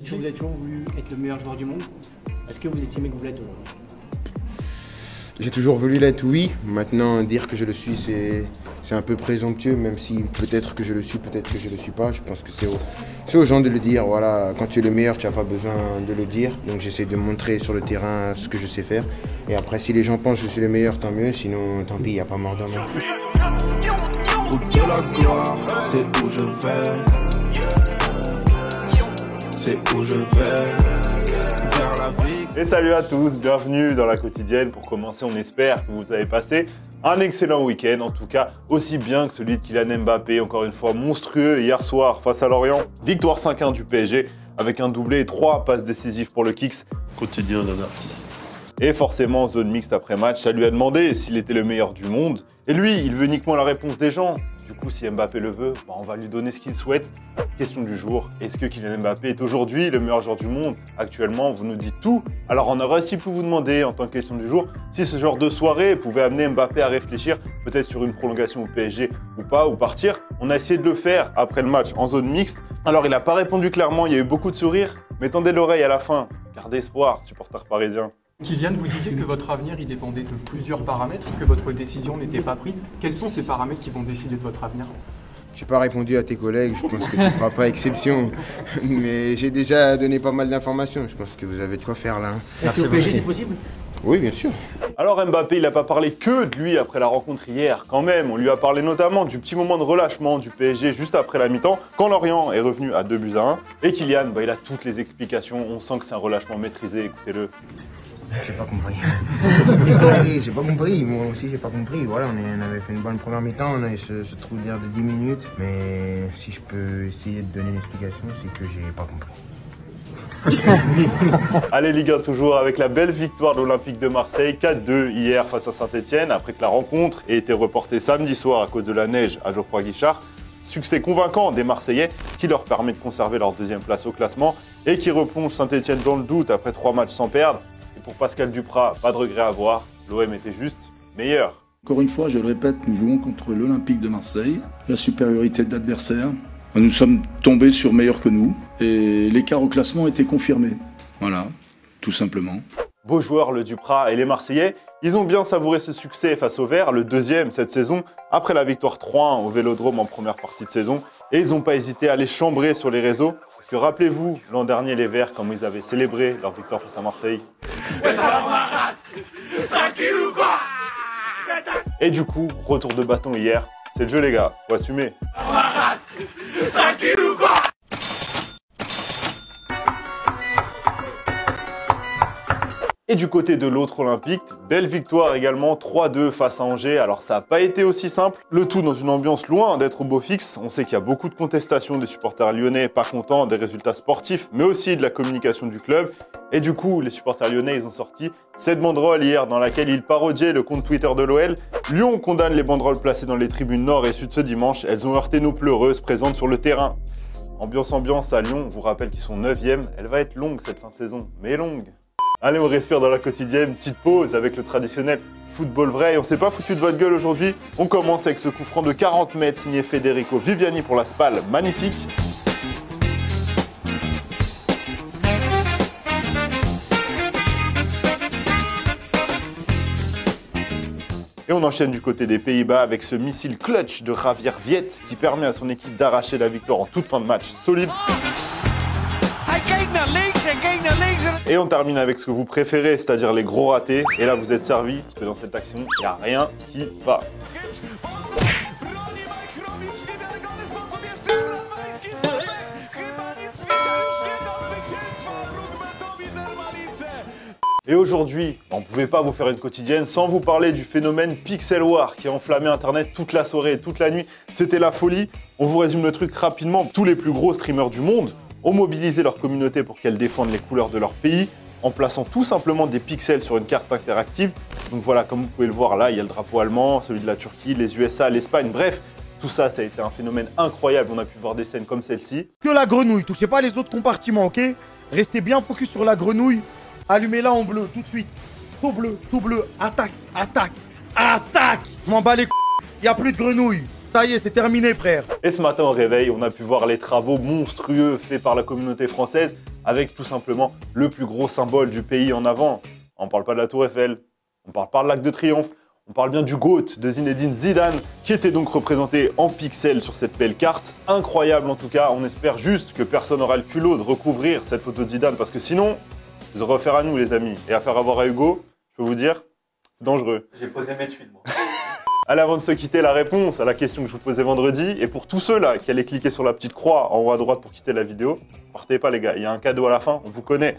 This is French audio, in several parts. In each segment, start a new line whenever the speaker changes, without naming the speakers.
Vous avez toujours voulu être le meilleur joueur du monde. Est-ce que vous estimez que vous l'êtes aujourd'hui?
J'ai toujours voulu l'être, oui. Maintenant, dire que je le suis, c'est un peu présomptueux, même si peut-être que je le suis, peut-être que je le suis pas. Je pense que c'est aux gens de le dire. Voilà, quand tu es le meilleur, tu n'as pas besoin de le dire. Donc j'essaie de montrer sur le terrain ce que je sais faire. Et après, si les gens pensent que je suis le meilleur, tant mieux. Sinon, tant pis, il n'y a pas mort d'homme.
Route de la gloire, c'est où je vais. C'est où je vais. Vers la vie.
Et salut à tous, bienvenue dans la quotidienne. Pour commencer, on espère que vous avez passé un excellent week-end, en tout cas aussi bien que celui de Kylian Mbappé, encore une fois monstrueux hier soir face à Lorient. Victoire 5-1 du PSG avec un doublé et 3 passes décisives pour le Kicks.
Quotidien d'un artiste.
Et forcément, zone mixte après match, ça lui a demandé s'il était le meilleur du monde. Et lui, il veut uniquement la réponse des gens. Du coup, si Mbappé le veut, on va lui donner ce qu'il souhaite. Question du jour, est-ce que Kylian Mbappé est aujourd'hui le meilleur joueur du monde? Actuellement, vous nous dites tout. Alors on aurait aussi pu vous demander, en tant que question du jour, si ce genre de soirée pouvait amener Mbappé à réfléchir, peut-être sur une prolongation au PSG ou pas, ou partir. On a essayé de le faire après le match en zone mixte. Alors il n'a pas répondu clairement, il y a eu beaucoup de sourires, mais tendez l'oreille à la fin. Gardez espoir, supporters parisiens.
Kylian, vous disiez que votre avenir il dépendait de plusieurs paramètres, que votre décision n'était pas prise. Quels sont ces paramètres qui vont décider de votre avenir?
Je n'ai pas répondu à tes collègues, je pense que tu ne feras pas exception. Mais j'ai déjà donné pas mal d'informations, je pense que vous avez de quoi faire là.
Est-ce que au PSG c'est possible?
Oui, bien sûr.
Alors Mbappé, il n'a pas parlé que de lui après la rencontre hier, quand même. On lui a parlé notamment du petit moment de relâchement du PSG juste après la mi-temps, quand Lorient est revenu à 2-1. Et Kylian, il a toutes les explications, on sent que c'est un relâchement maîtrisé, écoutez-le.
J'ai pas compris. J'ai pas compris, moi aussi j'ai pas compris. Voilà, on avait fait une bonne première mi-temps, on a eu ce trou d'air de 10 minutes. Mais si je peux essayer de donner une explication, c'est que j'ai pas compris.
Allez, Ligue 1 toujours avec la belle victoire de l'Olympique de Marseille, 4-2 hier face à Saint-Etienne, après que la rencontre ait été reportée samedi soir à cause de la neige à Geoffroy Guichard. Succès convaincant des Marseillais qui leur permet de conserver leur deuxième place au classement et qui replonge Saint-Etienne dans le doute après 3 matchs sans perdre. Et pour Pascal Duprat, pas de regret à avoir, l'OM était juste meilleur.
Encore une fois, je le répète, nous jouons contre l'Olympique de Marseille. La supériorité de l'adversaire. Nous sommes tombés sur meilleurs que nous et l'écart au classement était confirmé. Voilà, tout simplement.
Beau joueur le Duprat et les Marseillais, ils ont bien savouré ce succès face au Vert, le deuxième cette saison, après la victoire 3-1 au Vélodrome en première partie de saison. Et ils n'ont pas hésité à les chambrer sur les réseaux. Parce que rappelez-vous, l'an dernier, les Verts, comment ils avaient célébré leur victoire face à Marseille. Et du coup, retour de bâton hier. C'est le jeu les gars, faut assumer. Et du côté de l'autre Olympique, belle victoire également, 3-2 face à Angers. Alors ça n'a pas été aussi simple, le tout dans une ambiance loin d'être au beau fixe. On sait qu'il y a beaucoup de contestations des supporters lyonnais, pas contents des résultats sportifs, mais aussi de la communication du club. Et du coup, les supporters lyonnais, ils ont sorti cette banderole hier dans laquelle ils parodiaient le compte Twitter de l'OL. Lyon condamne les banderoles placées dans les tribunes nord et sud ce dimanche. Elles ont heurté nos pleureuses présentes sur le terrain. Ambiance à Lyon, on vous rappelle qu'ils sont 9e. Elle va être longue cette fin de saison, mais longue. Allez, on respire dans la quotidienne, petite pause avec le traditionnel football vrai. Et on s'est pas foutu de votre gueule aujourd'hui. On commence avec ce coup franc de 40 mètres signé Federico Viviani pour la SPAL, magnifique. Et on enchaîne du côté des Pays-Bas avec ce missile clutch de Javier Viet qui permet à son équipe d'arracher la victoire en toute fin de match solide. Et on termine avec ce que vous préférez, c'est-à-dire les gros ratés. Et là, vous êtes servis, parce que dans cette action, il n'y a rien qui va. Et aujourd'hui, on ne pouvait pas vous faire une quotidienne sans vous parler du phénomène Pixel War qui a enflammé Internet toute la soirée et toute la nuit. C'était la folie. On vous résume le truc rapidement. Tous les plus gros streamers du monde ont mobilisé leur communauté pour qu'elle défende les couleurs de leur pays en plaçant tout simplement des pixels sur une carte interactive. Donc voilà, comme vous pouvez le voir là, il y a le drapeau allemand, celui de la Turquie, les USA, l'Espagne, bref. Tout ça, ça a été un phénomène incroyable. On a pu voir des scènes comme celle-ci.
Que la grenouille, touchez pas les autres compartiments, ok? Restez bien focus sur la grenouille. Allumez-la en bleu, tout de suite. Tout bleu, attaque, attaque, attaque. Je m'en bats les couilles, y a plus de grenouilles. Ça y est, c'est terminé, frère.
Et ce matin au réveil, on a pu voir les travaux monstrueux faits par la communauté française avec tout simplement le plus gros symbole du pays en avant. On ne parle pas de la Tour Eiffel, on parle pas de l'Arc de Triomphe, on parle bien du GOAT de Zinedine Zidane, qui était donc représenté en pixels sur cette belle carte. Incroyable en tout cas, on espère juste que personne n'aura le culot de recouvrir cette photo de Zidane, parce que sinon, vous aurez affaire à nous les amis, et affaire à voir à Hugo, je peux vous dire, c'est dangereux.
J'ai posé mes tuiles, moi.
Allez, avant de se quitter, la réponse à la question que je vous posais vendredi, et pour tous ceux-là qui allaient cliquer sur la petite croix en haut à droite pour quitter la vidéo, partez pas les gars, il y a un cadeau à la fin, on vous connaît.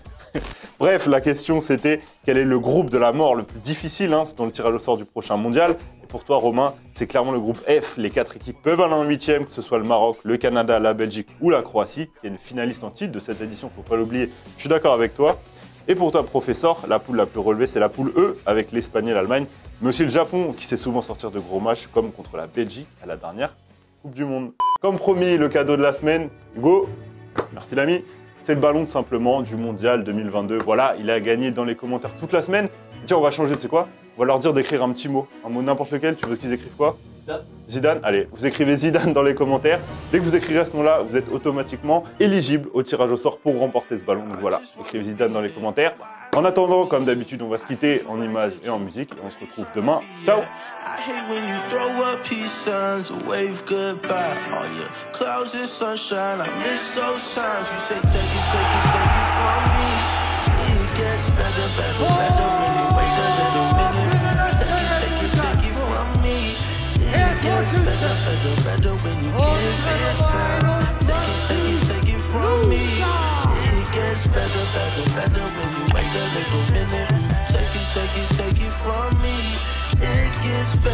Bref, la question c'était quel est le groupe de la mort le plus difficile dans le tirage au sort du prochain mondial. Et pour toi Romain, c'est clairement le groupe F. Les 4 équipes peuvent aller en 8e, que ce soit le Maroc, le Canada, la Belgique ou la Croatie, qui est une finaliste en titre de cette édition, faut pas l'oublier, je suis d'accord avec toi. Et pour toi professeur, la poule la plus relevée c'est la poule E, avec l'Espagne et l'Allemagne, mais aussi le Japon qui sait souvent sortir de gros matchs comme contre la Belgique à la dernière Coupe du Monde. Comme promis, le cadeau de la semaine, Hugo, merci l'ami. C'est le ballon tout simplement du Mondial 2022. Voilà, il a gagné dans les commentaires toute la semaine. Et tiens, on va changer, tu sais quoi? On va leur dire d'écrire un petit mot. Un mot n'importe lequel. Tu veux qu'ils écrivent quoi?
Zidane.
Zidane, allez, vous écrivez Zidane dans les commentaires. Dès que vous écrirez ce nom-là, vous êtes automatiquement éligible au tirage au sort pour remporter ce ballon. Donc voilà, écrivez Zidane dans les commentaires. En attendant, comme d'habitude, on va se quitter en images et en musique. Et on se retrouve demain. Ciao!
I hate when you throw up peace signs or wave goodbye. All your clouds and sunshine, I miss those times. You say take it from me. It gets better, better, better when you wait a little minute. Take it from me. It gets better, better, better when you give it time. Take it from me. It gets better, better, better when you wait a little minute. Take it from me. It gets better.